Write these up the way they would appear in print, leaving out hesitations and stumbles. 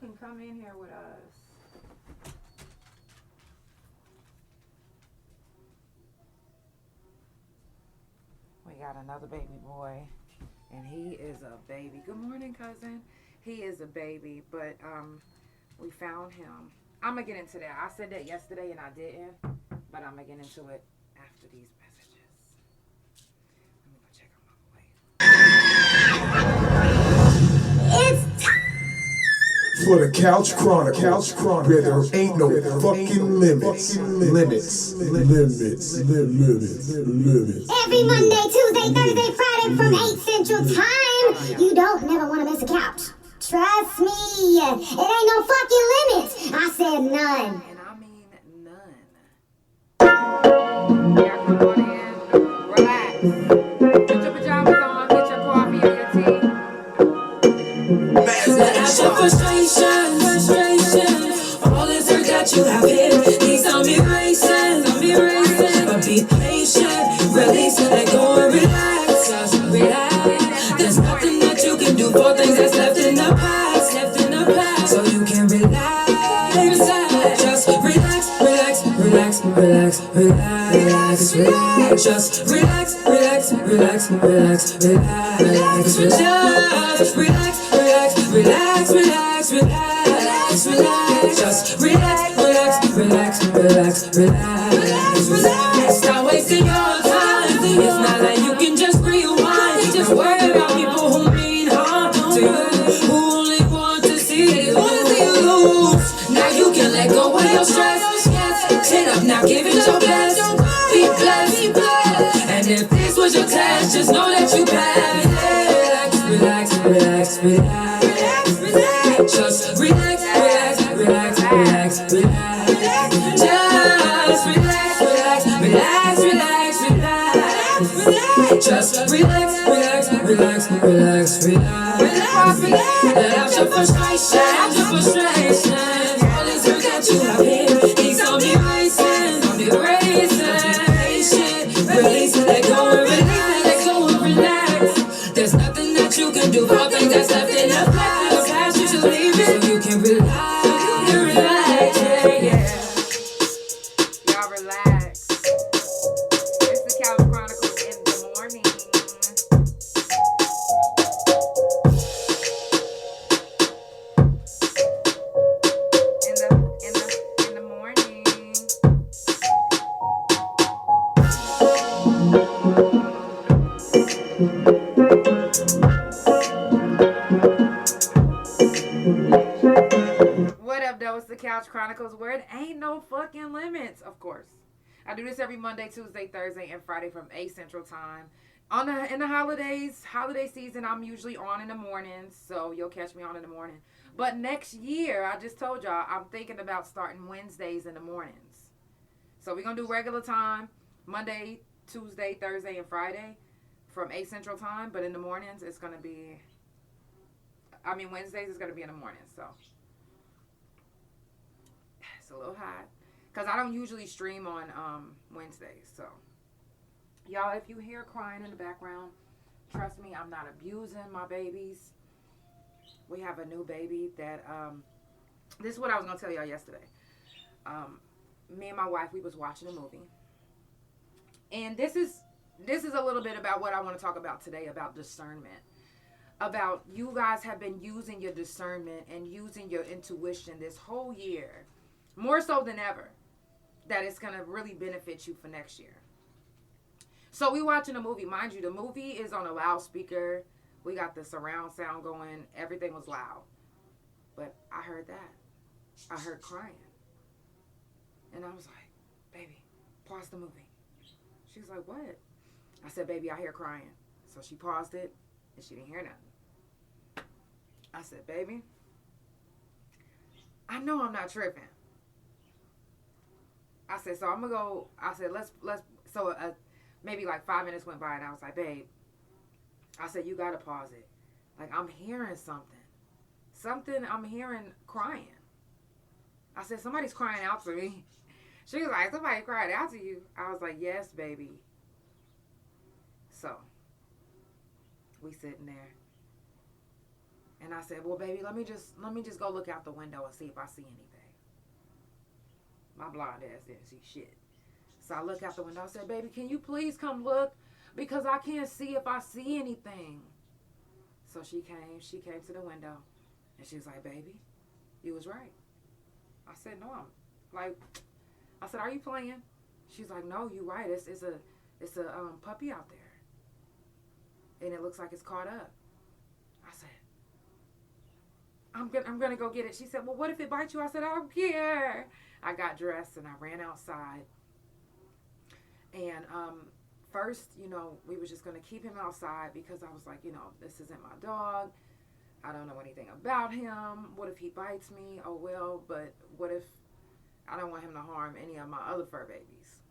can come in here with us. We got another baby boy, and he is a baby. Good morning, cousin. He is a baby, but we found him. I'm gonna get into that. I said that yesterday and I didn't, but I'm gonna get into it after these messages. Let me go check on my boy. It's for the Couch Chronicles, where there ain't no fucking limits. Every Monday, Tuesday, Thursday, Friday from 8 Central Time. You don't never want to miss a couch. Trust me, it ain't no fucking limits. I said none. And I mean none. Yeah, come on in, relax. Put your pajamas on, get your coffee or your tea. Let out your frustration. All this hurt that you have hid, please don't be racing. But be patient, release, let go and relax. Just relax. There's nothing that you can do for things that's left in the past. So you can relax. Just relax. Just relax. Just relax. Stop wasting your time. It's not like you can just rewind. Just worry about people who mean harm to you, who only want to see you lose. Now you can let go of your stress. Chin up now, give it your best. Be blessed. And if this was your test, just know that you passed. Relax. Just relax. Just relax. Just relax. Let out your frustration. All this hurt that you have hid, please don't be racing. Patient, release, let go and relax. There's nothing that you can do for things that's left in the past. You should leave it so you can relax. Yeah. Y'all relax. It's the Couch Chronicles in the morning. In the morning. What up, though? It's the Couch Chronicles, where it ain't no fucking limits, of course. I do this every Monday, Tuesday, Thursday, and Friday from 8 Central Time. In the holiday season, I'm usually on in the mornings, so you'll catch me on in the morning. But next year, I just told y'all, I'm thinking about starting Wednesdays in the mornings. So we're going to do regular time, Monday, Tuesday, Thursday, and Friday from 8 Central Time. But in the mornings, it's going to be... Wednesdays is going to be in the morning, so... It's a little hot. Because I don't usually stream on Wednesdays, so... Y'all, if you hear crying in the background, trust me, I'm not abusing my babies. We have a new baby that... this is what I was going to tell y'all yesterday. Me and my wife, we was watching a movie. And this is a little bit about what I want to talk about today, about discernment. About you guys have been using your discernment and using your intuition this whole year. More so than ever. That it's going to really benefit you for next year. So we watching a movie. Mind you, the movie is on a loudspeaker. We got the surround sound going. Everything was loud. But I heard that. I heard crying. And I was like, baby, pause the movie. She was like, what? I said, baby, I hear crying. So she paused it, and she didn't hear nothing. I said, baby, I know I'm not tripping. I said, so I'm going to go. I said, let's. So maybe like 5 minutes went by, and I was like, babe, I said, you got to pause it. Like, I'm hearing something. I'm hearing crying. I said, somebody's crying out to me. She was like, somebody cried out to you. I was like, yes, baby. So, we sitting there. And I said, well, baby, let me just go look out the window and see if I see anything. My blind ass didn't see shit. So I look out the window. I said, baby, can you please come look? Because I can't see if I see anything. So she came to the window. And she was like, baby, you was right. I said, no, I said, are you playing? She's like, no, you right. It's a puppy out there. And it looks like it's caught up. I said, I'm gonna go get it. She said, well, what if it bites you? I said, I don't care. I got dressed and I ran outside. And first, we were just gonna keep him outside because I was like, this isn't my dog. I don't know anything about him. What if he bites me? Oh well, but what if I don't want him to harm any of my other fur babies?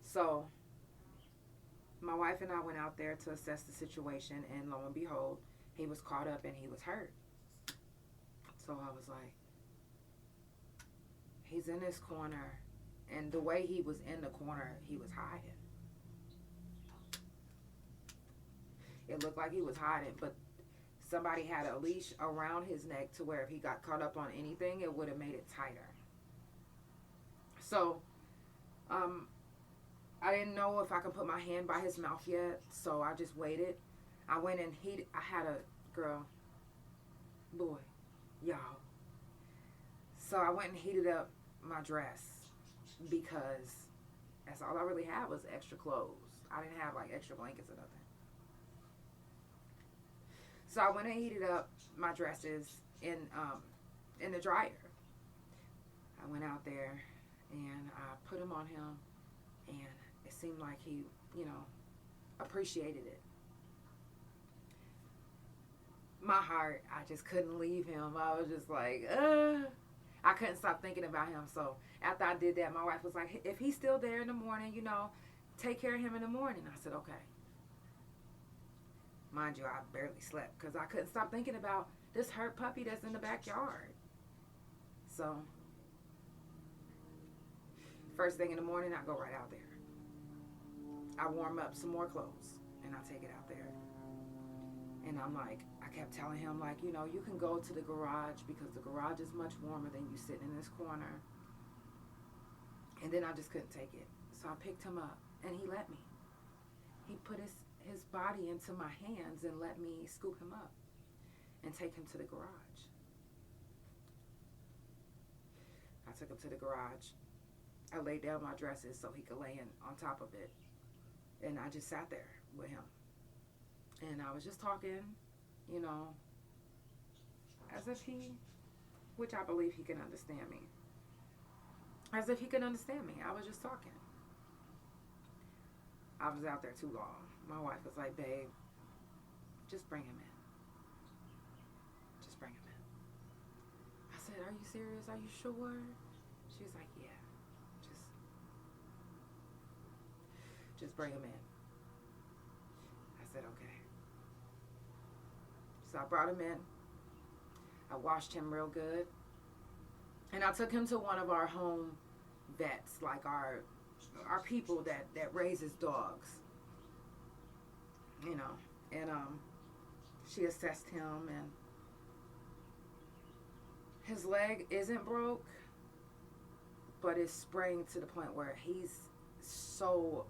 So my wife and I went out there to assess the situation, and lo and behold, he was caught up and he was hurt. So I was like, he's in this corner, and the way he was in the corner, he was hiding. It looked like he was hiding, but somebody had a leash around his neck to where if he got caught up on anything, it would have made it tighter. So, I didn't know if I could put my hand by his mouth yet, so I just waited. I went and I had a boy, y'all. So I went and heated up my dress because that's all I really had was extra clothes. I didn't have like extra blankets or nothing. So I went and heated up my dresses in the dryer. I went out there and I put them on him, and it seemed like he, appreciated it. My heart, I just couldn't leave him. I was just like, I couldn't stop thinking about him. So after I did that, my wife was like, if he's still there in the morning, take care of him in the morning. I said, okay. Mind you, I barely slept because I couldn't stop thinking about this hurt puppy that's in the backyard. So first thing in the morning, I go right out there. I warm up some more clothes and I take it out there. And I'm like, I kept telling him, like, you can go to the garage because the garage is much warmer than you sitting in this corner. And then I just couldn't take it. So I picked him up and he let me. He put his body into my hands and let me scoop him up and take him to the garage. I took him to the garage. I laid down my dresses so he could lay on top of it. And I just sat there with him. And I was just talking, as if which I believe he can understand me. As if he could understand me. I was just talking. I was out there too long. My wife was like, babe, just bring him in. Just bring him in. I said, are you serious? Are you sure? She was like, yeah. Just bring him in. I said, okay. So I brought him in. I washed him real good. And I took him to one of our home vets, like our people that raises dogs. And she assessed him, and his leg isn't broke, but it's sprained to the point where he's so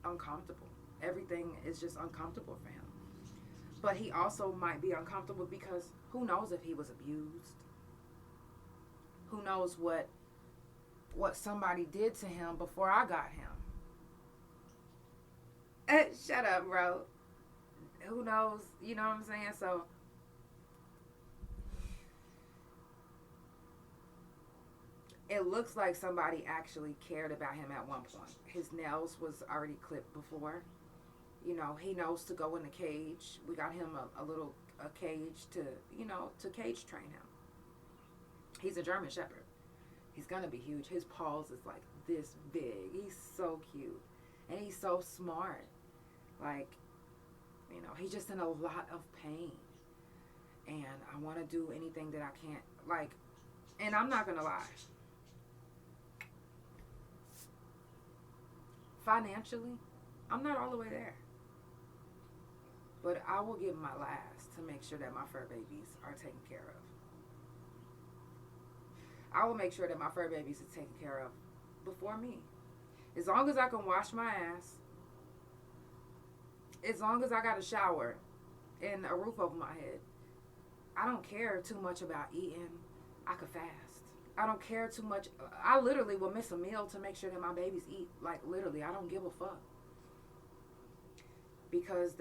uncomfortable. Everything is just uncomfortable for him. But he also might be uncomfortable because who knows if he was abused? Who knows what somebody did to him before I got him? Shut up, bro. Who knows? You know what I'm saying? So it looks like somebody actually cared about him at one point. His nails was already clipped before. He knows to go in the cage. We got him a cage to cage train him. He's a German Shepherd. He's going to be huge. His paws is like this big. He's so cute. And he's so smart. He's just in a lot of pain. And I want to do anything that I can't. And I'm not going to lie. Financially, I'm not all the way there. But I will give my last to make sure that my fur babies are taken care of. I will make sure that my fur babies are taken care of before me. As long as I can wash my ass, as long as I got a shower and a roof over my head, I don't care too much about eating. I could fast. I don't care too much. I literally will miss a meal to make sure that my babies eat. Like, literally, I don't give a fuck. Because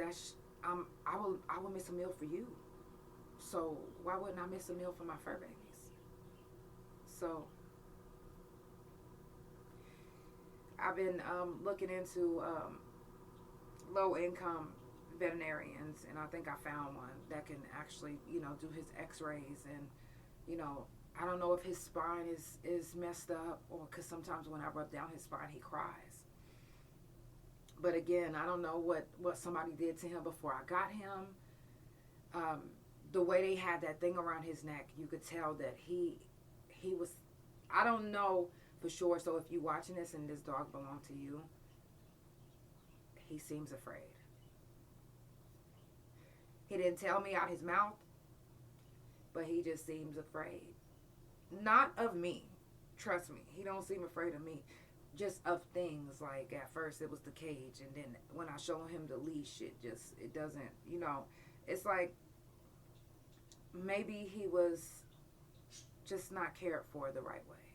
I will miss a meal for you. So why wouldn't I miss a meal for my fur babies? So I've been looking into low income veterinarians, and I think I found one that can actually, do his x-rays, and I don't know if his spine is messed up, or because sometimes when I rub down his spine he cries. But again, I don't know what somebody did to him before I got him. The way they had that thing around his neck, you could tell that he was, I don't know for sure. So if you're watching this and this dog belonged to you, he seems afraid. He didn't tell me out his mouth, but he just seems afraid. Not of me. Trust me. He don't seem afraid of me. Just of things. Like at first it was the cage, and then when I show him the leash, it doesn't, it's like maybe he was just not cared for the right way.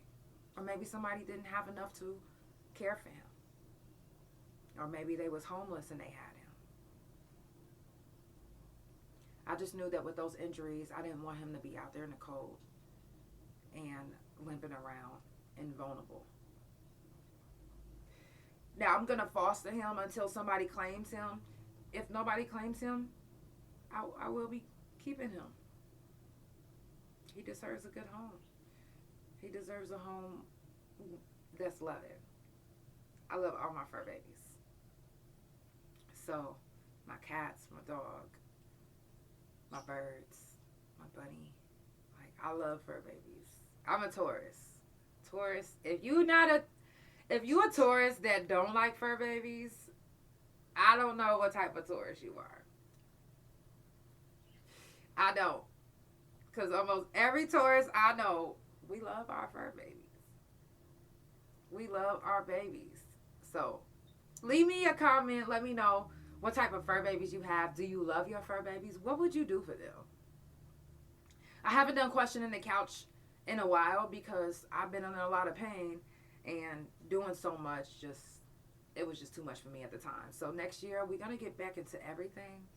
Or maybe somebody didn't have enough to care for him. Or maybe they was homeless and they had him. I just knew that with those injuries, I didn't want him to be out there in the cold and limping around and vulnerable. Now, I'm going to foster him until somebody claims him. If nobody claims him, I will be keeping him. He deserves a good home. He deserves a home that's loving. I love all my fur babies. So, my cats, my dog, my birds, my bunny. Like, I love fur babies. I'm a Taurus. If you a Taurus that don't like fur babies, I don't know what type of Taurus you are. I don't. Because almost every Taurus I know, we love our fur babies. We love our babies. So, leave me a comment. Let me know what type of fur babies you have. Do you love your fur babies? What would you do for them? I haven't done question in the couch in a while because I've been in a lot of pain, and doing so much it was just too much for me at the time. So next year we're going to get back into everything.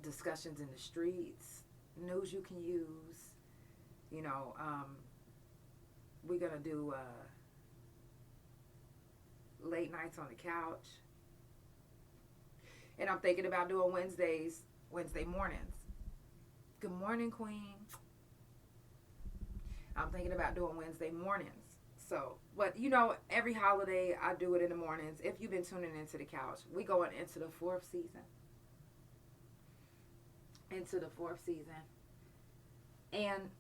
Discussions in the streets, news you can use. We're going to do late nights on the couch. And I'm thinking about doing Wednesday mornings. Good morning, Queen. I'm thinking about doing Wednesday mornings. So, but every holiday I do it in the mornings. If you've been tuning into the couch, we going into the fourth season. And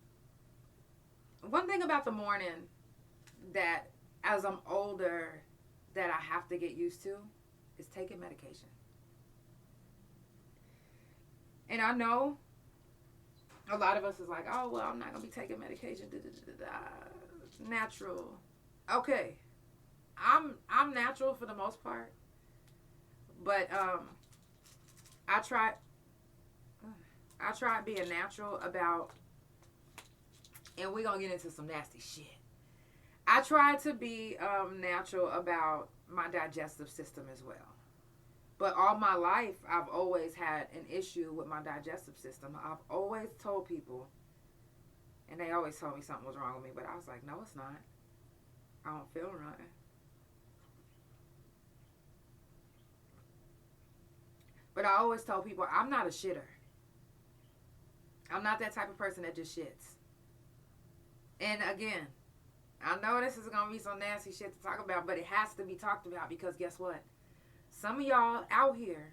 one thing about the morning that as I'm older that I have to get used to is taking medication. And I know a lot of us is like, oh, well, I'm not going to be taking medication. Natural. Okay. I'm natural for the most part. But I tried being natural about, and we're going to get into some nasty shit. I tried to be natural about my digestive system as well. But all my life, I've always had an issue with my digestive system. I've always told people, and they always told me something was wrong with me, but I was like, no, it's not. I don't feel nothing. But I always told people, I'm not a shitter. I'm not that type of person that just shits. And again, I know this is going to be some nasty shit to talk about, but it has to be talked about because guess what? Some of y'all out here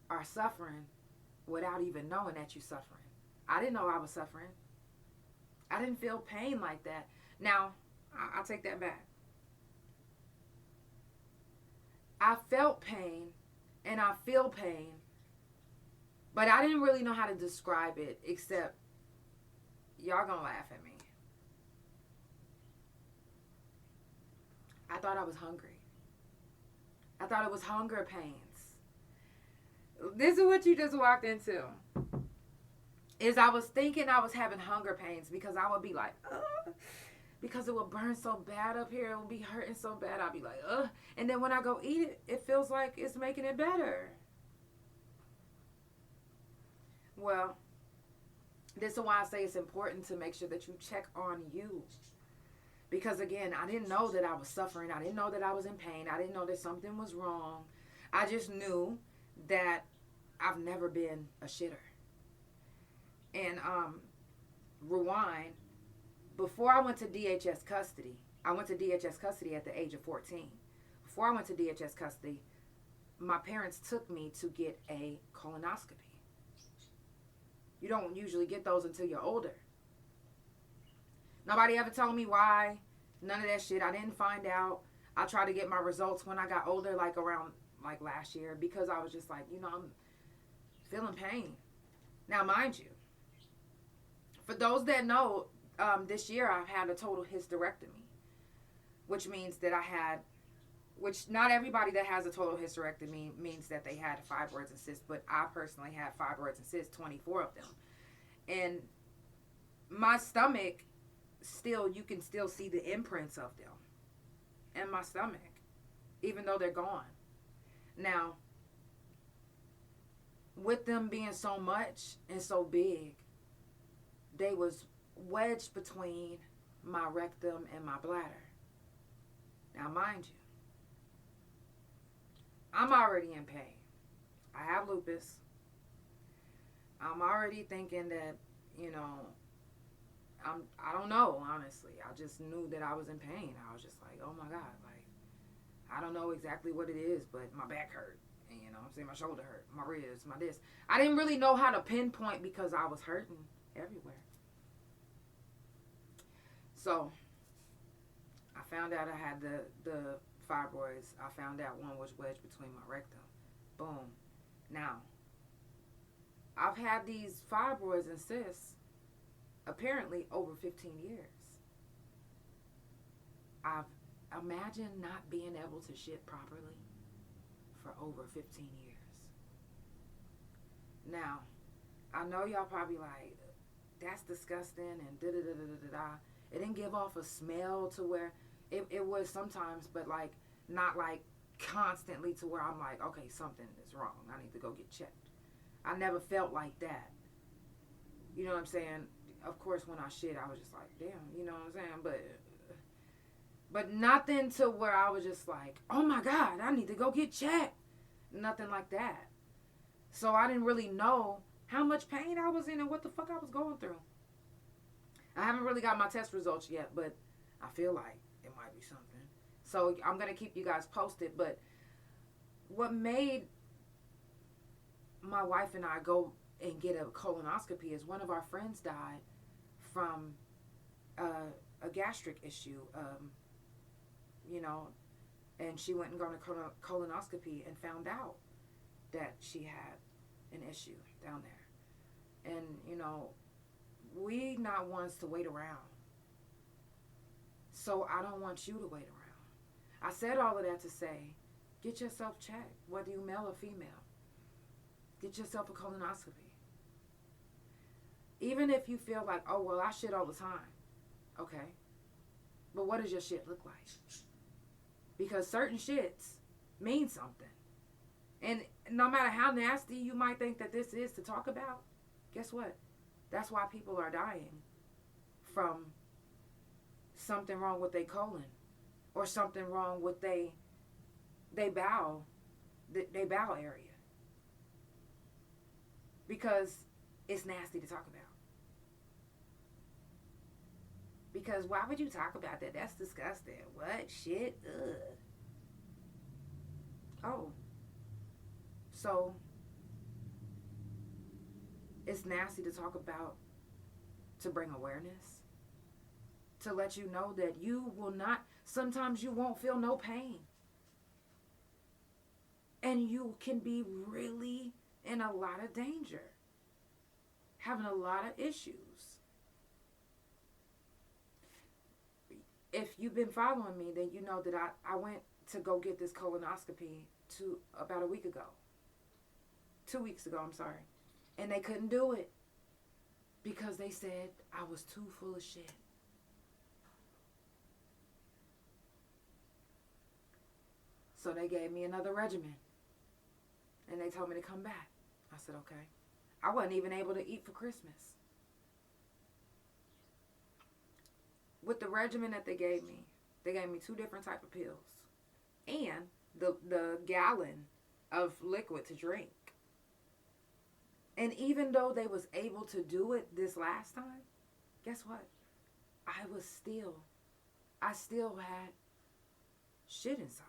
are suffering without even knowing that you're suffering. I didn't know I was suffering. I didn't feel pain like that. Now, I'll take that back. I felt pain and I feel pain, but I didn't really know how to describe it, except y'all gonna laugh at me. I thought I was hungry. I thought it was hunger pains. This is what you just walked into. Is I was thinking I was having hunger pains because I would be like, ugh, because it would burn so bad up here. It would be hurting so bad. I'd be like, ugh. And then when I go eat it, it feels like it's making it better. Well, this is why I say it's important to make sure that you check on you. Because again, I didn't know that I was suffering. I didn't know that I was in pain. I didn't know that something was wrong. I just knew that I've never been a shitter. And rewind, before I went to DHS custody, I went to DHS custody at the age of 14. Before I went to DHS custody, my parents took me to get a colonoscopy. You don't usually get those until you're older. Nobody ever told me why. None of that shit. I didn't find out. I tried to get my results when I got older, like around like last year, because I was just like, I'm feeling pain. Now, mind you, for those that know, this year I've had a total hysterectomy, which means that which not everybody that has a total hysterectomy means that they had fibroids and cysts, but I personally had fibroids and cysts, 24 of them. And my stomach, you can still see the imprints of them in my stomach, even though they're gone. Now, with them being so much and so big, they was wedged between my rectum and my bladder. Now, mind you, I'm already in pain. I have lupus. I'm already thinking that, I don't know, honestly. I just knew that I was in pain. I was just like, oh my God, like, I don't know exactly what it is, but my back hurt. And, my shoulder hurt, my ribs, my this. I didn't really know how to pinpoint because I was hurting everywhere. So, I found out I had the fibroids. I found out one was wedged between my rectum. Boom. Now, I've had these fibroids and cysts apparently over 15 years. I've imagined not being able to shit properly for over 15 years. Now, I know y'all probably like, that's disgusting and da-da-da-da-da-da. It didn't give off a smell to where, it was sometimes, but like, not like constantly to where I'm like, okay, something is wrong. I need to go get checked. I never felt like that. You know what I'm saying? Of course, when I shit, I was just like, damn, you know what I'm saying? But nothing to where I was just like, oh my God, I need to go get checked. Nothing like that. So I didn't really know how much pain I was in and what the fuck I was going through. I haven't really got my test results yet, but I feel like it might be something. So I'm going to keep you guys posted. But what made my wife and I go and get a colonoscopy is one of our friends died from a gastric issue, and she went and got a colonoscopy and found out that she had an issue down there. And, we not ones to wait around. So I don't want you to wait around. I said all of that to say, get yourself checked, whether you male or female. Get yourself a colonoscopy. Even if you feel like, oh, well, I shit all the time. Okay. But what does your shit look like? Because certain shits mean something. And no matter how nasty you might think that this is to talk about, guess what? That's why people are dying from something wrong with their colon or something wrong with they bowel area. Because it's nasty to talk about. Because why would you talk about that? That's disgusting. What? Shit? Ugh. Oh. So, it's nasty to talk about, to bring awareness, to let you know that you will not, sometimes you won't feel no pain. And you can be really in a lot of danger, having a lot of issues. If you've been following me, then you know that I went to go get this colonoscopy about a week ago. 2 weeks ago, I'm sorry. And they couldn't do it because they said I was too full of shit. So they gave me another regimen. And they told me to come back. I said, okay. I wasn't even able to eat for Christmas. With the regimen that they gave me 2 different type of pills. And the gallon of liquid to drink. And even though they was able to do it this last time, guess what? I still had shit inside.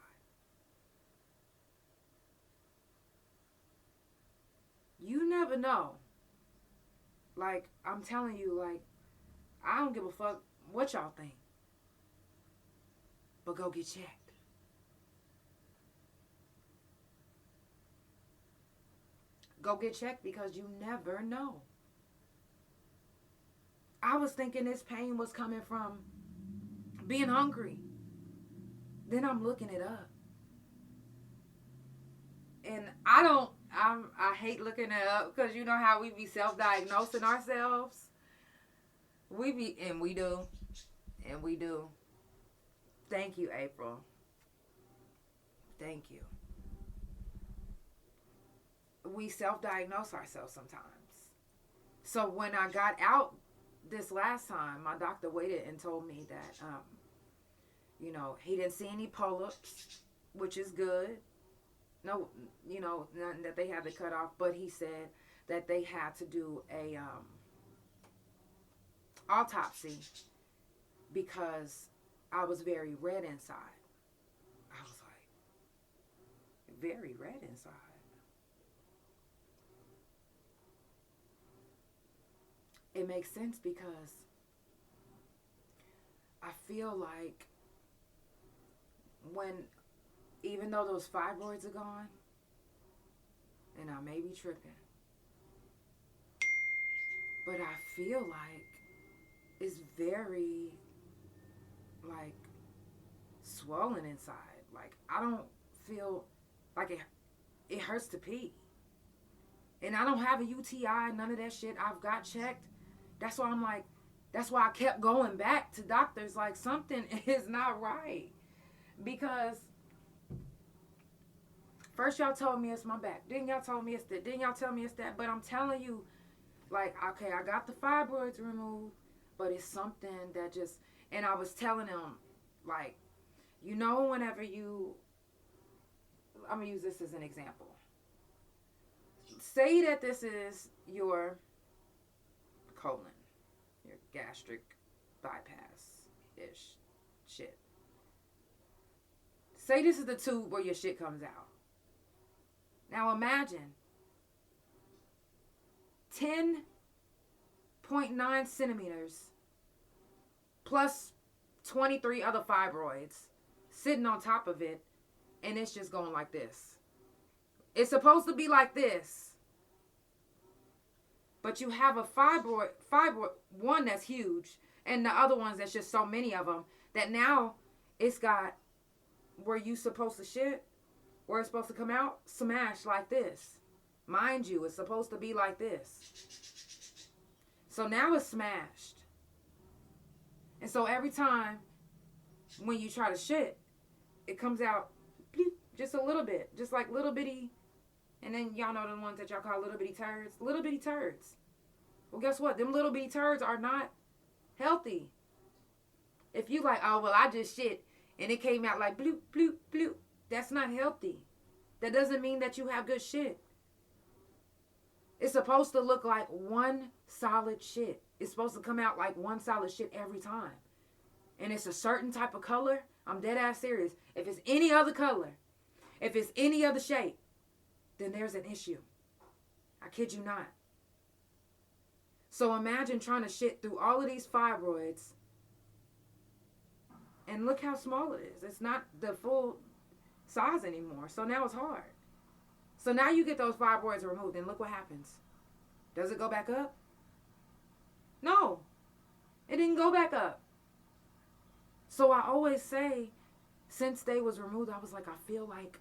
You never know. Like, I'm telling you, like, I don't give a fuck what y'all think. But go get checked. Go get checked because you never know. I was thinking this pain was coming from being hungry. Then I'm looking it up. And I hate looking it up because you know how we be self-diagnosing ourselves. We do. Thank you, April. Thank you. We self-diagnose ourselves sometimes. So when I got out this last time, my doctor waited and told me that, he didn't see any polyps, which is good. No, nothing that they had to cut off, but he said that they had to do a autopsy because I was very red inside. I was like, very red inside. It makes sense because I feel like even though those fibroids are gone, and I may be tripping, but I feel like it's very, like, swollen inside. Like, I don't feel like it hurts to pee. And I don't have a UTI, none of that shit. I've got checked. That's why that's why I kept going back to doctors. Like, something is not right. Because first y'all told me it's my back. Then y'all told me it's that. Then y'all tell me it's that. But I'm telling you, like, okay, I got the fibroids removed, but it's something that just, and I was telling them, like, whenever I'm going to use this as an example. Say that this is your colon, your gastric bypass-ish shit. Say this is the tube where your shit comes out. Now imagine 10.9 centimeters plus 23 other fibroids sitting on top of it, and it's just going like this. It's supposed to be like this. But you have a fibroid one that's huge, and the other ones that's just so many of them that now it's got where you supposed to shit, where it's supposed to come out, smashed like this. Mind you, it's supposed to be like this. So now it's smashed. And so every time when you try to shit, it comes out bloop, just a little bit, just like little bitty. And then y'all know the ones that y'all call little bitty turds. Little bitty turds. Well, guess what? Them little bitty turds are not healthy. If you like, oh, well, I just shit, and it came out like bloop, bloop, bloop. That's not healthy. That doesn't mean that you have good shit. It's supposed to look like one solid shit. It's supposed to come out like one solid shit every time. And it's a certain type of color. I'm dead ass serious. If it's any other color, if it's any other shape, then there's an issue. I kid you not. So imagine trying to shit through all of these fibroids. And look how small it is. It's not the full size anymore. So now it's hard. So now you get those fibroids removed, and look what happens. Does it go back up? No. It didn't go back up. So I always say, since they was removed, I was like, I feel like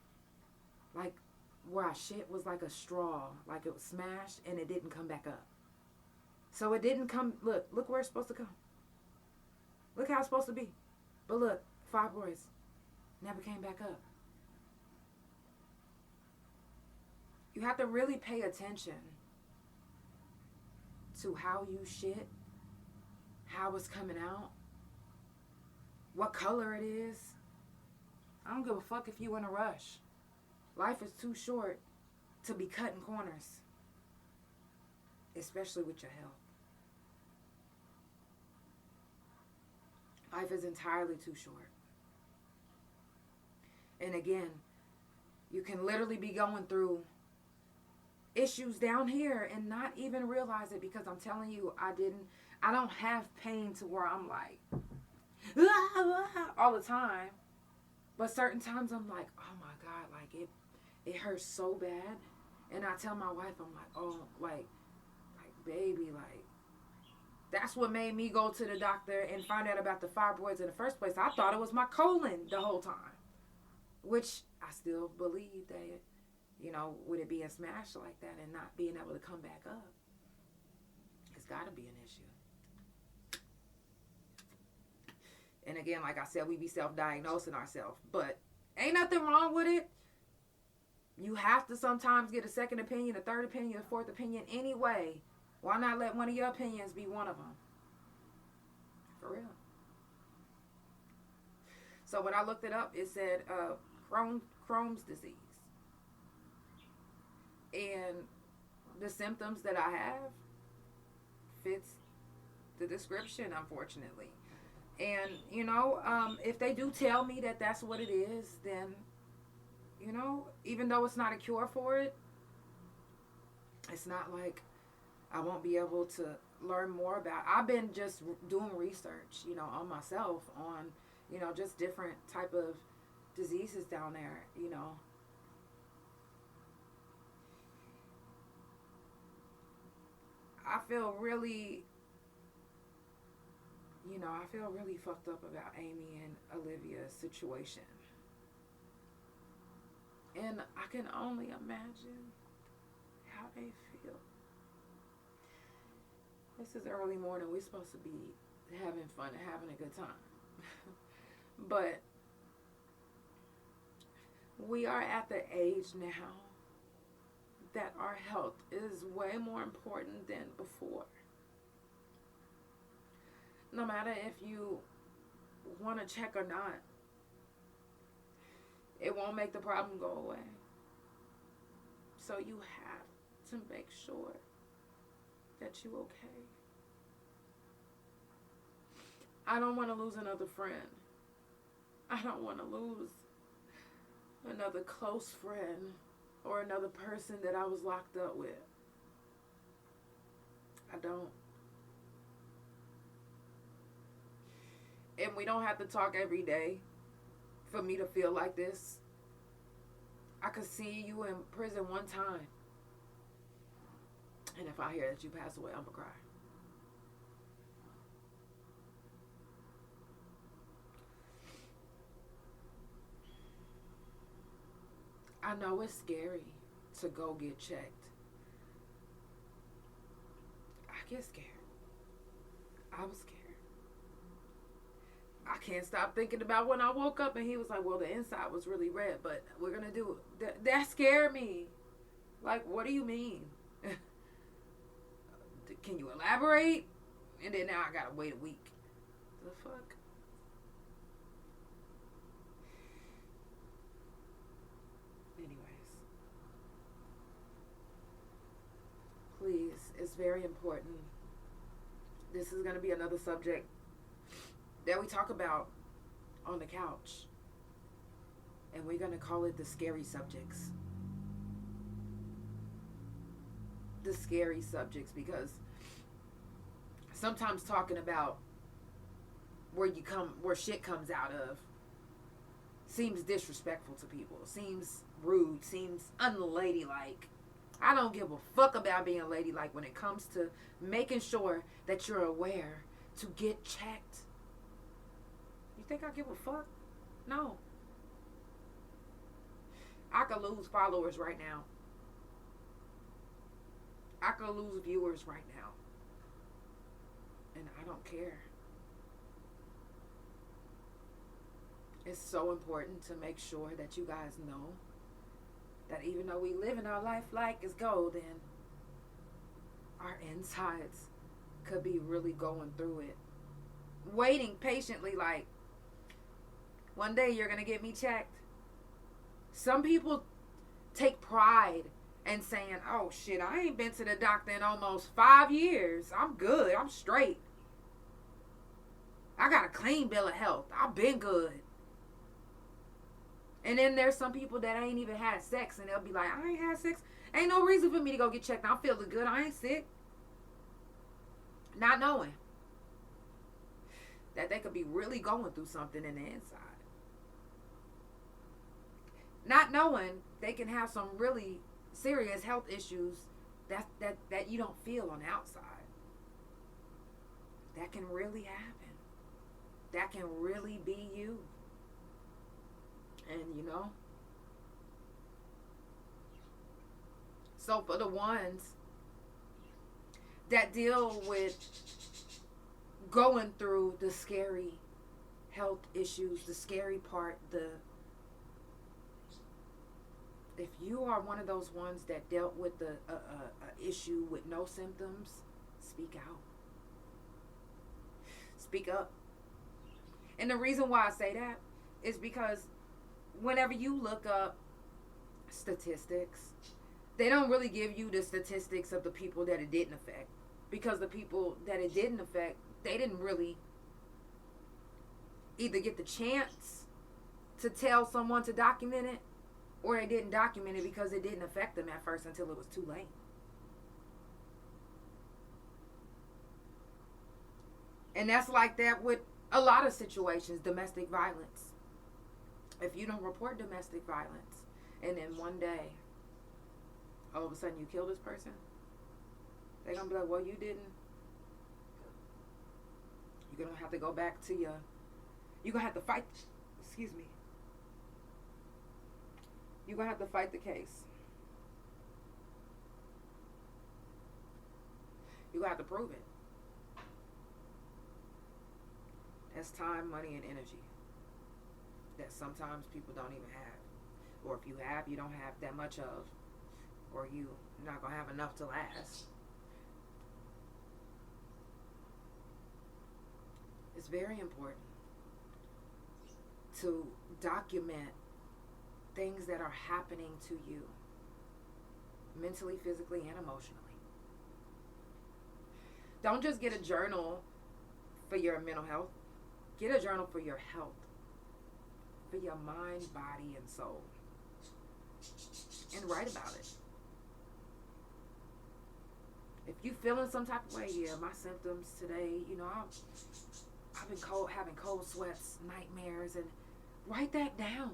where I shit was like a straw, like it was smashed and it didn't come back up. So it didn't come, look where it's supposed to come. Look how it's supposed to be. But look, fibroids never came back up. You have to really pay attention to how you shit, how it's coming out, what color it is. I don't give a fuck if you in a rush. Life is too short to be cutting corners, especially with your health. Life is entirely too short. And again, you can literally be going through issues down here and not even realize it, because I'm telling you, I don't have pain to where I'm like all the time. But certain times I'm like, oh my God, like it hurts so bad. And I tell my wife, I'm like, oh, like baby, like that's what made me go to the doctor and find out about the fibroids in the first place. I thought it was my colon the whole time, which I still believe that, you know, with it being smashed like that and not being able to come back up, it's got to be an issue. And again, like I said, we be self-diagnosing ourselves, but ain't nothing wrong with it. You have to sometimes get a second opinion, a third opinion, a fourth opinion anyway. Why not let one of your opinions be one of them? For real. So when I looked it up, it said Crohn's disease. And the symptoms that I have fits the description, unfortunately. And, you know, if they do tell me that that's what it is, then, you know, even though it's not a cure for it, it's not like I won't be able to learn more about it. I've been just doing research, you know, on myself, on, you know, just different type of diseases down there, you know. I feel really fucked up about Amy and Olivia's situation. And I can only imagine how they feel. This is early morning. We're supposed to be having fun and having a good time. But we are at the age now that our health is way more important than before. No matter if you want to check or not, it won't make the problem go away. So you have to make sure that you're okay. I don't want to lose another friend. I don't want to lose another close friend or another person that I was locked up with. I don't. And we don't have to talk every day for me to feel like this. I could see you in prison one time, and if I hear that you pass away, I'm gonna cry. I know it's scary to go get checked. I get scared. I was scared. I can't stop thinking about when I woke up and he was like, well, the inside was really red, but we're going to do it. That scared me. Like, what do you mean? Can you elaborate? And then now I got to wait a week. The fuck? Anyways. Please, it's very important. This is going to be another subject that we talk about on the couch. And we're going to call it the scary subjects. The scary subjects, because sometimes talking about where shit comes out of seems disrespectful to people, seems rude, seems unladylike. I don't give a fuck about being ladylike when it comes to making sure that you're aware to get checked. You think I give a fuck? No. I could lose followers right now. I could lose viewers right now. And I don't care. It's so important to make sure that you guys know that even though we live in our life like it's golden, our insides could be really going through it. Waiting patiently like, one day you're going to get me checked. Some people take pride in saying, oh shit, I ain't been to the doctor in almost 5 years. I'm good. I'm straight. I got a clean bill of health. I've been good. And then there's some people that ain't even had sex, and they'll be like, I ain't had sex. Ain't no reason for me to go get checked. I'm feeling good. I ain't sick. Not knowing that they could be really going through something in the inside. Not knowing they can have some really serious health issues that you don't feel on the outside. That can really happen. That can really be you. And you know, so for the ones that deal with going through the scary health issues, the scary part, if you are one of those ones that dealt with the issue with no symptoms, speak out. Speak up. And the reason why I say that is because whenever you look up statistics, they don't really give you the statistics of the people that it didn't affect. Because the people that it didn't affect, they didn't really either get the chance to tell someone to document it, or they didn't document it because it didn't affect them at first until it was too late. And that's like that with a lot of situations, domestic violence. If you don't report domestic violence, and then one day, all of a sudden you kill this person, they're going to be like, well, you didn't. You're going to have to go back to you're going to have to fight, you're going to have to fight the case. You're going to have to prove it. That's time, money, and energy that sometimes people don't even have. Or if you have, you don't have that much of. Or you're not going to have enough to last. It's very important to document things that are happening to you mentally, physically, and emotionally. Don't just get a journal for your mental health. Get a journal for your health, for your mind, body, and soul, and write about it. If you feeling some type of way, yeah, my symptoms today, you know, I've been having cold sweats, nightmares, and write that down.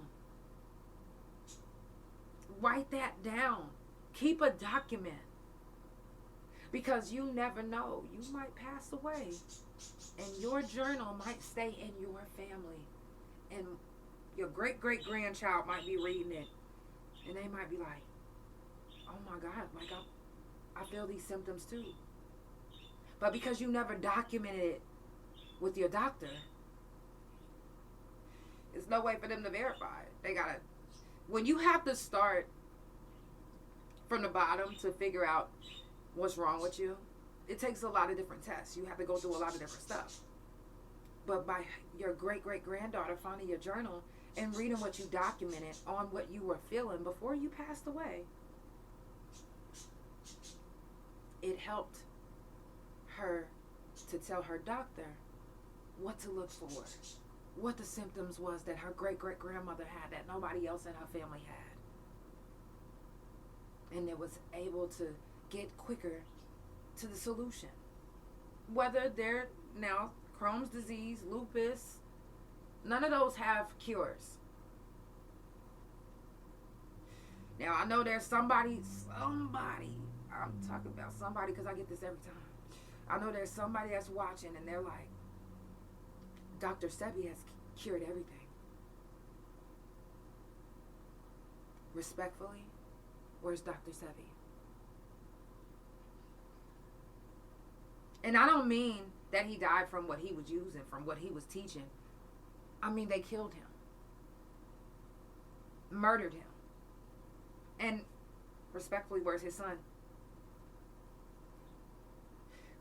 Write that down. Keep a document. Because you never know. You might pass away. And your journal might stay in your family. And your great-great-grandchild might be reading it. And they might be like, oh my God, like I feel these symptoms too. But because you never documented it with your doctor, there's no way for them to verify it. They gotta, when you have to start from the bottom to figure out what's wrong with you, it takes a lot of different tests. You have to go through a lot of different stuff. But by your great-great-granddaughter finding your journal and reading what you documented on what you were feeling before you passed away, it helped her to tell her doctor what to look for, what the symptoms was that her great-great-grandmother had that nobody else in her family had. And it was able to get quicker to the solution. Whether they're now Crohn's disease, lupus, none of those have cures. Now, I know there's somebody, I'm talking about somebody because I get this every time. I know there's somebody that's watching and they're like, Dr. Sebi has cured everything. Respectfully, where's Dr. Sebi? And I don't mean that he died from what he was using, from what he was teaching. I mean, they killed him. Murdered him. And respectfully, where's his son?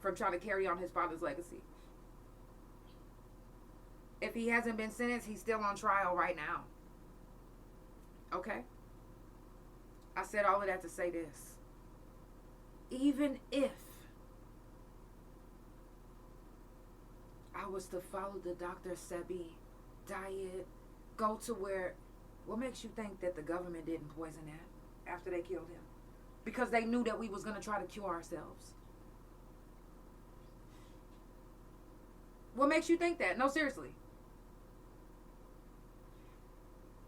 From trying to carry on his father's legacy. If he hasn't been sentenced, he's still on trial right now. Okay? I said all of that to say this. Even if I was to follow the Dr. Sebi diet, go to where, what makes you think that the government didn't poison that after they killed him? Because they knew that we was going to try to cure ourselves. What makes you think that? No, seriously.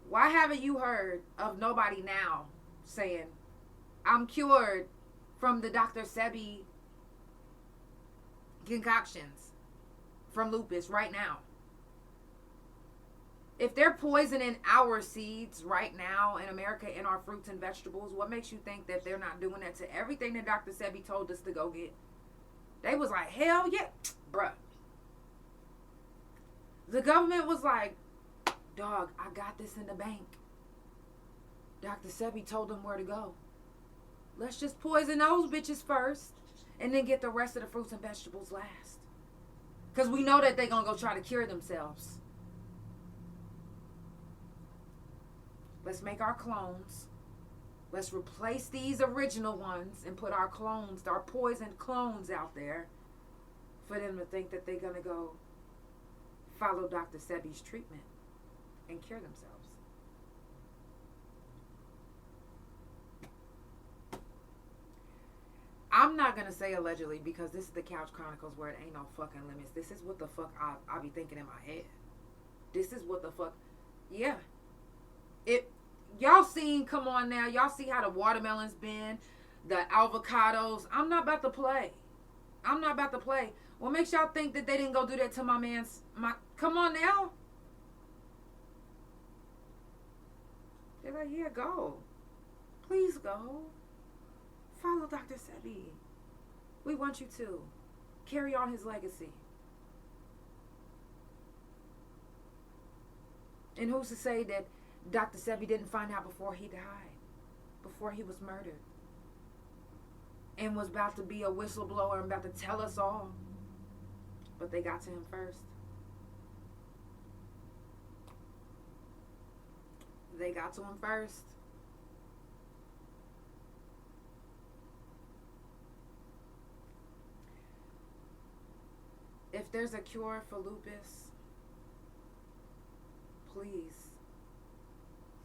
Why haven't you heard of nobody now saying, I'm cured from the Dr. Sebi concoctions from lupus right now? If they're poisoning our seeds right now in America in our fruits and vegetables, what makes you think that they're not doing that to everything that Dr. Sebi told us to go get? They was like, hell yeah, bruh. The government was like, dog, I got this in the bank. Dr. Sebi told them where to go. Let's just poison those bitches first and then get the rest of the fruits and vegetables last. Because we know that they're going to go try to cure themselves. Let's make our clones. Let's replace these original ones and put our clones, our poisoned clones out there for them to think that they're going to go follow Dr. Sebi's treatment and cure themselves. I'm not going to say allegedly because this is the Couch Chronicles where it ain't no fucking limits. This is what the fuck I be thinking in my head. This is what the fuck, yeah. Y'all seen, come on now, y'all see how the watermelons been, the avocados. I'm not about to play. What makes y'all think that they didn't go do that to come on now? They're like, yeah, go. Please go. Follow Dr. Sebi. We want you to. Carry on his legacy. And who's to say that Dr. Sebi didn't find out before he died? Before he was murdered? And was about to be a whistleblower and about to tell us all. But they got to him first. They got to him first. If there's a cure for lupus, please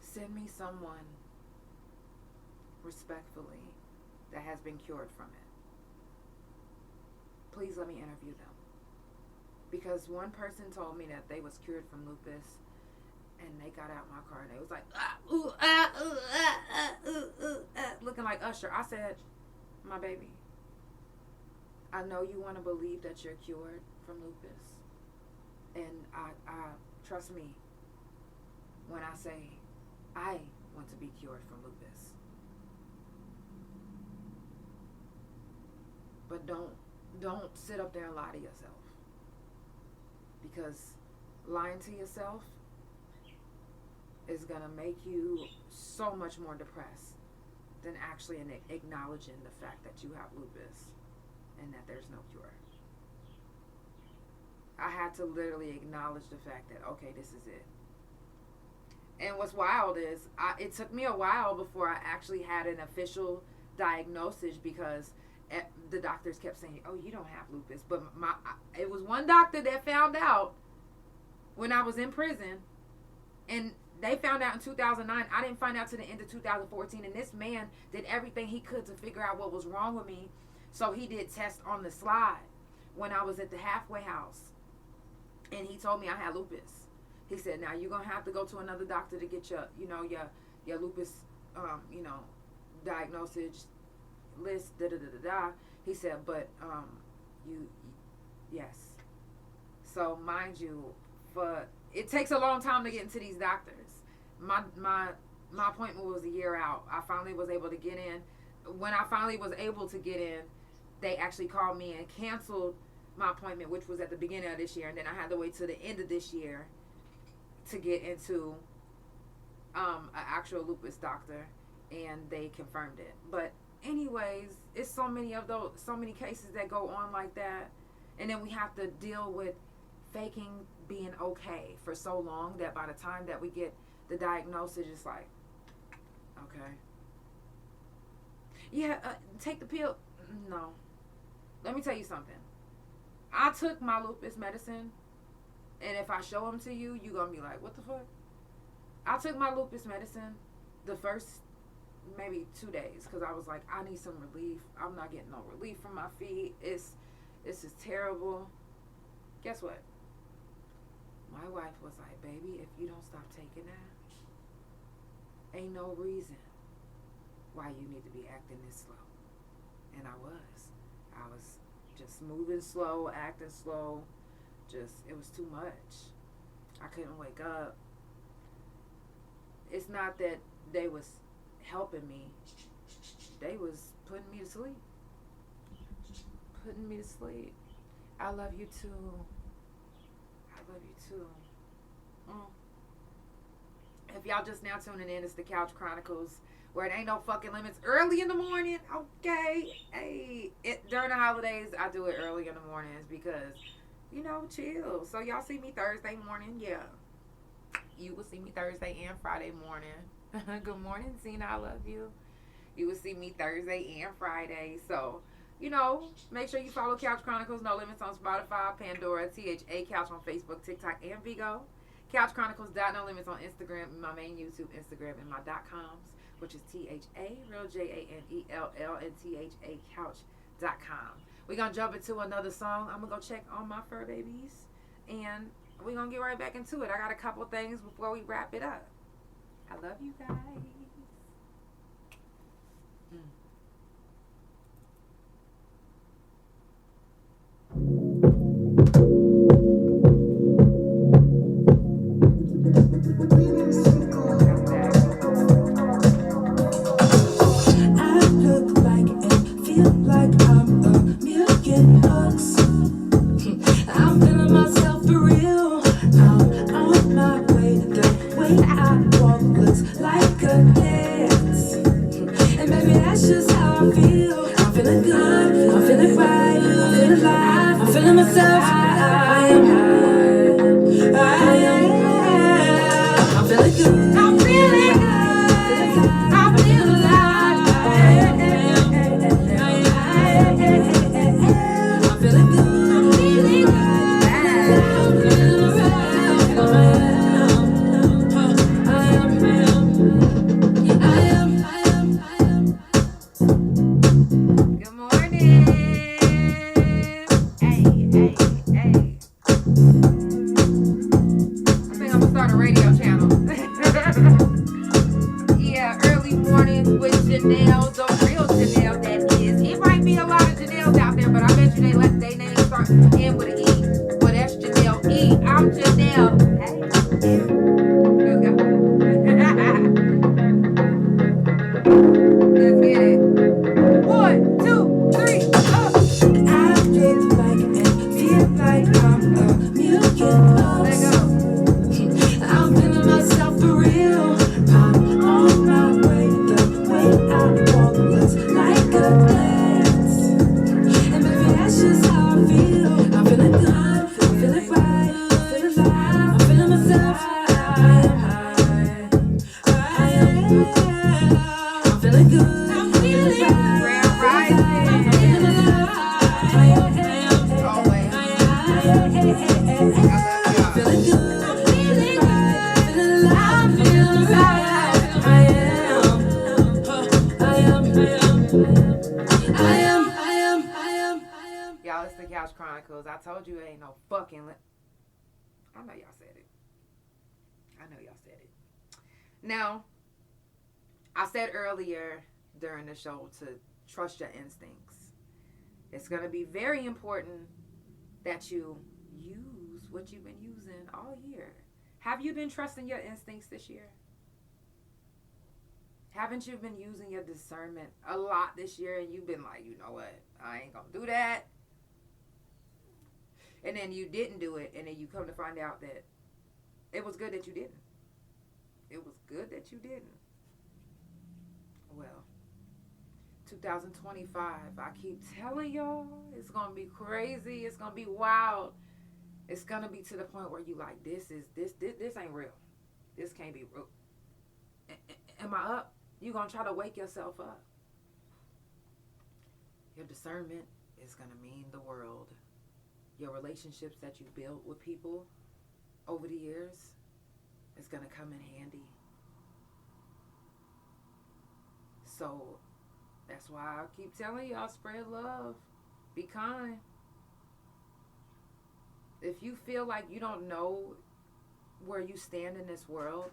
send me someone respectfully that has been cured from it. Please let me interview them. Because one person told me that they was cured from lupus and they got out my car and they was like, looking like Usher. I said, my baby, I know you want to believe that you're cured from lupus. And I trust me when I say I want to be cured from lupus. But don't sit up there and lie to yourself. Because lying to yourself is going to make you so much more depressed than actually acknowledging the fact that you have lupus and that there's no cure. I had to literally acknowledge the fact that, okay, this is it. And what's wild is, it took me a while before I actually had an official diagnosis because the doctors kept saying, oh, you don't have lupus. But it was one doctor that found out when I was in prison, and they found out in 2009. I didn't find out till the end of 2014, and this man did everything he could to figure out what was wrong with me. So he did tests on the slide when I was at the halfway house, and he told me I had lupus. He said, now you're going to have to go to another doctor to get your lupus diagnosis list, da da da da da. He said, but yes. So mind you, it takes a long time to get into these doctors. My appointment was a year out. I finally was able to get in. When I finally was able to get in, they actually called me and canceled my appointment, which was at the beginning of this year, and then I had to wait till the end of this year to get into an actual lupus doctor, and they confirmed it. But anyways, it's so many cases that go on like that, and then we have to deal with faking being okay for so long that by the time that we get the diagnosis, it's like, okay, yeah, take the pill. No, let me tell you something. I took my lupus medicine, and if I show them to you, you're gonna be like, what the fuck? I took my lupus medicine the first maybe 2 days because I was like, I need some relief. I'm not getting no relief from my feet. This is terrible. Guess what? My wife was like, baby, if you don't stop taking that, ain't no reason why you need to be acting this slow. And I was just moving slow, acting slow. It was too much. I couldn't wake up. It's not that they was helping me. They was putting me to sleep. Putting me to sleep. I love you too. I love you too. If y'all just now tuning in, it's the Couch Chronicles, where it ain't no fucking limits. Early in the morning, okay. Hey, during the holidays, I do it early in the mornings because, chill. So y'all see me Thursday morning, yeah. You will see me Thursday and Friday morning. Good morning, Zena. I love you. You will see me Thursday and Friday. So, make sure you follow Couch Chronicles No Limits on Spotify, Pandora, THA Couch on Facebook, TikTok, and Vigo. Couch Chronicles No Limits on Instagram, my main YouTube Instagram, and my .coms, which is THA, real JANELL, and THA Couch.com. We're going to jump into another song. I'm going to go check on my fur babies, and we're going to get right back into it. I got a couple things before we wrap it up. I love you guys. I'm feeling myself for real. I'm on my way. The way I walk looks like a dance. And maybe that's just how I feel. I'm feeling good. I'm feeling right. I'm feeling alive. I'm feeling myself. I am high. I am. I'm feeling good. I'm feeling good. I feel alive. I'm feeling good. Good morning. Hey. I think I'm gonna start a radio channel. Yeah, early mornings with Janelle, the real Janelle that is. It might be a lot of Janelles out there, but I bet you they let their name start in with an E. Well, that's Janelle E. I'm Janelle. Hey. Let's go. Let's get it. 1, 2, 3, up. I feel like and feel like I'm a million bucks. Let go. I'm feeling myself for real. I'm on my way. The way I walk looks like a dance. And maybe that's just how I feel. I'm feeling good. I'm feeling right. I'm feeling alive. I'm feeling myself. I am high. I am. I'm feeling good. I'm feeling right. I'm feeling alive. I am. Always. I'm feeling good. I'm feeling right. I'm feeling alive. I'm feeling alive. I am. Y'all, it's the Couch Chronicles. I told you it ain't no fucking I know y'all said it. Now, I said earlier during the show to trust your instincts. It's going to be very important that you use what you've been using all year. Have you been trusting your instincts this year? Haven't you been using your discernment a lot this year and you've been like, you know what, I ain't going to do that. And then you didn't do it, and then you come to find out that it was good that you didn't. It was good that you didn't. Well, 2025, I keep telling y'all, it's going to be crazy. It's going to be wild. It's going to be to the point where you like, this ain't real. This can't be real. Am I up? You going to try to wake yourself up. Your discernment is going to mean the world. Your relationships that you built with people over the years is going to come in handy. So that's why I keep telling y'all, spread love. Be kind. If you feel like you don't know where you stand in this world,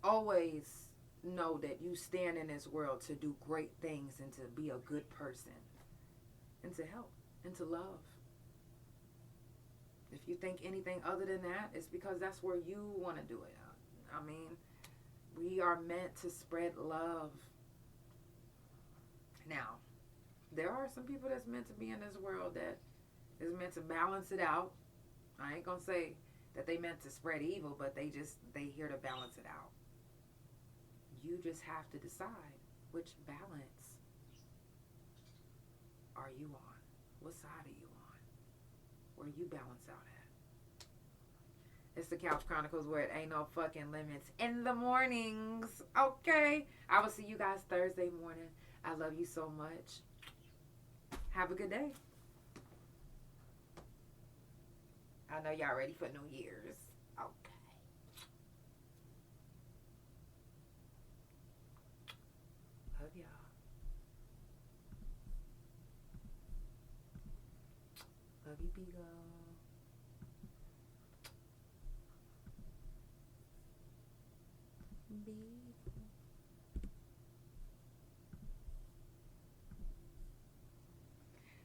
always know that you stand in this world to do great things and to be a good person and to help and to love. If you think anything other than that, it's because that's where you want to do it. I mean, we are meant to spread love. Now, there are some people that's meant to be in this world that is meant to balance it out. I ain't going to say that they meant to spread evil, but they here to balance it out. You just have to decide which balance are you on? What side are you on? Where you balance out at? It's the Couch Chronicles, where it ain't no fucking limits in the mornings. Okay? I will see you guys Thursday morning. I love you so much. Have a good day. I know y'all ready for New Year's. Okay. Love y'all. Love you, Beagle.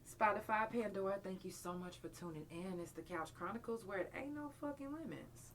Spotify, Pandora, thank you so much for tuning in. It's the Couch Chronicles, where it ain't no fucking limits.